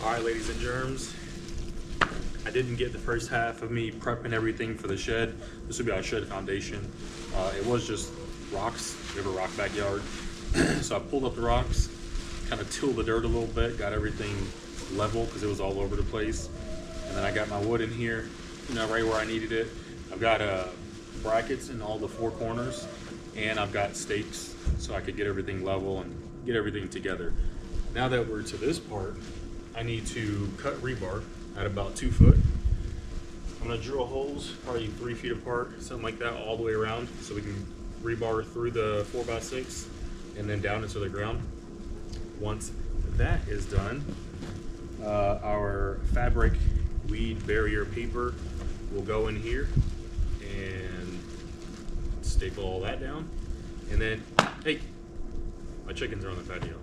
Alright, ladies and germs, I didn't get the first half of me prepping everything for the shed. This would be our shed foundation. It was just rocks. We have a rock backyard. So I pulled up the rocks, kind of tilled the dirt a little bit, got everything level because it was all over the place. And then I got my wood in here, you know, right where I needed it. I've got brackets in all the four corners, and I've got stakes so I could get everything level and get everything together. Now that we're to this part, I need to cut rebar at about 2 foot. I'm gonna drill holes probably 3 feet apart, something like that, all the way around, so we can rebar through the 4x6 and then down into the ground. Once that is done, our fabric weed barrier paper will go in here and staple all that down. And then, hey, my chickens are on the patio.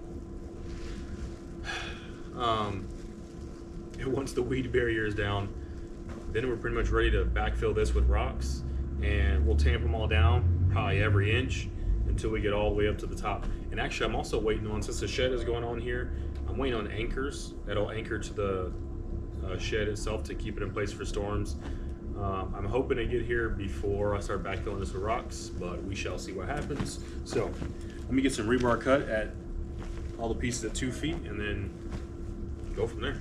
And once the weed barrier is down, then we're pretty much ready to backfill this with rocks, and we'll tamp them all down probably every inch until we get all the way up to the top. And actually, I'm also waiting on, since the shed is going on here, I'm waiting on anchors that'll anchor to the shed itself to keep it in place for storms. I'm hoping to get here before I start backfilling this with rocks, but we shall see what happens. So let me get some rebar cut at all the pieces at 2 feet and then go from there.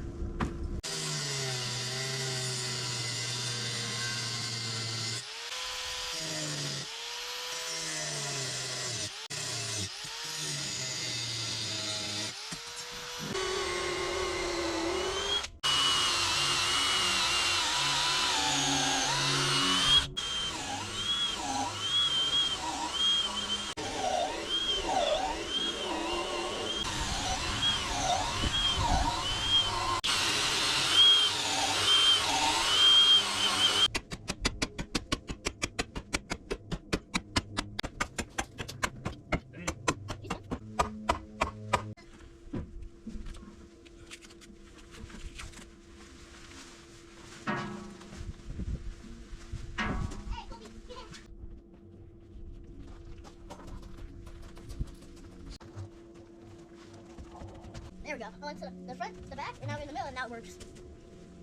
There we go. I went to the front, the back, and now we're in the middle, and now it works.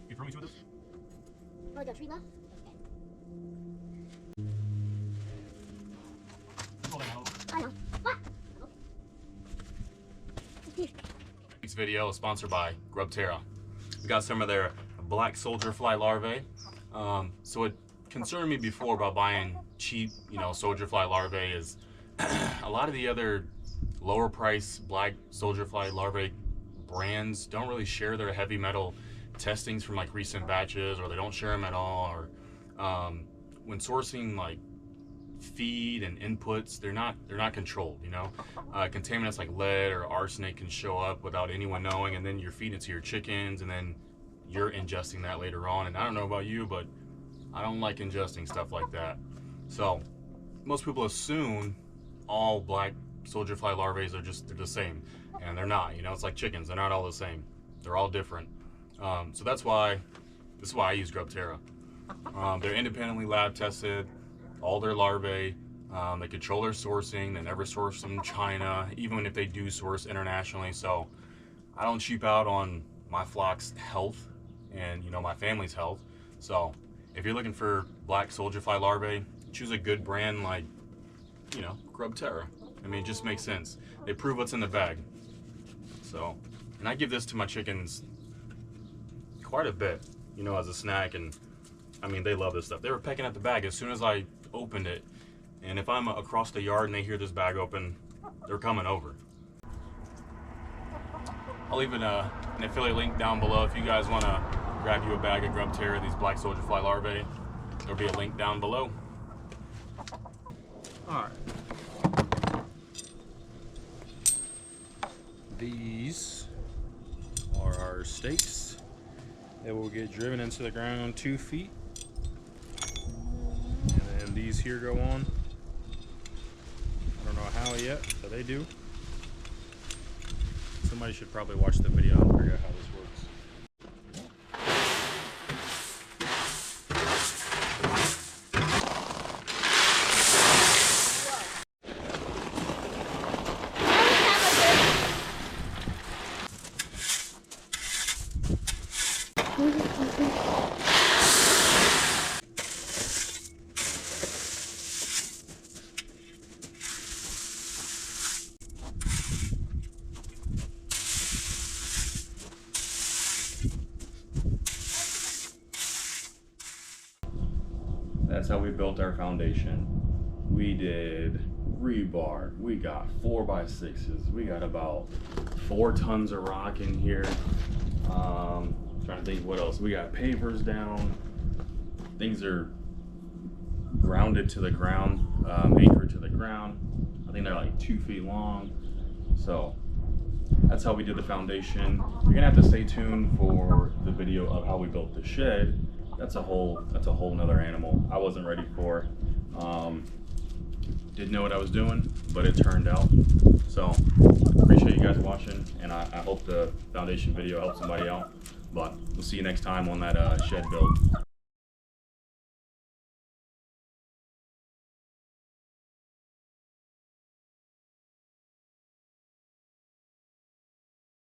You throw me two of those? Oh, I got 3 left? Okay. I know. What? Okay. This video is sponsored by Grubterra. We got some of their black soldier fly larvae. So it concerned me before about buying cheap, soldier fly larvae is a lot of the other lower price black soldier fly larvae brands don't really share their heavy metal testings from like recent batches, or they don't share them at all, or when sourcing like feed and inputs, they're not controlled. Contaminants like lead or arsenic can show up without anyone knowing, and then you're feeding it to your chickens, and then you're ingesting that later on. And I don't know about you, but I don't like ingesting stuff like that. So most people assume all black soldier fly larvae they're the same, and they're not. It's like chickens, they're not all the same, they're all different. So this is why I use Grubterra. They're independently lab tested, all their larvae. They control their sourcing, they never source from China, even if they do source internationally. So I don't cheap out on my flock's health and my family's health. So if you're looking for black soldier fly larvae, choose a good brand like Grubterra. It just makes sense. They prove what's in the bag. So, and I give this to my chickens quite a bit, as a snack, and they love this stuff. They were pecking at the bag as soon as I opened it, and if I'm across the yard and they hear this bag open, they're coming over. I'll leave an affiliate link down below if you guys want to grab you a bag of Grubterra, these black soldier fly larvae. There'll be a link down below. All right. These are our stakes that will get driven into the ground 2 feet. And then these here go on. I don't know how yet, but they do. Somebody should probably watch the video and figure out how this works. that's how we built our foundation. We did rebar. We got 4x6s. We got about 4 tons of rock in here. Trying to think what else. We got pavers down. Things are grounded to the ground, anchored to the ground. I think they're like 2 feet long. So that's how we did the foundation. You're gonna have to stay tuned for the video of how we built the shed. That's a whole nother animal I wasn't ready for. Didn't know what I was doing, but it turned out. So appreciate you guys watching, and I hope the foundation video helped somebody out. But we'll see you next time on that shed build.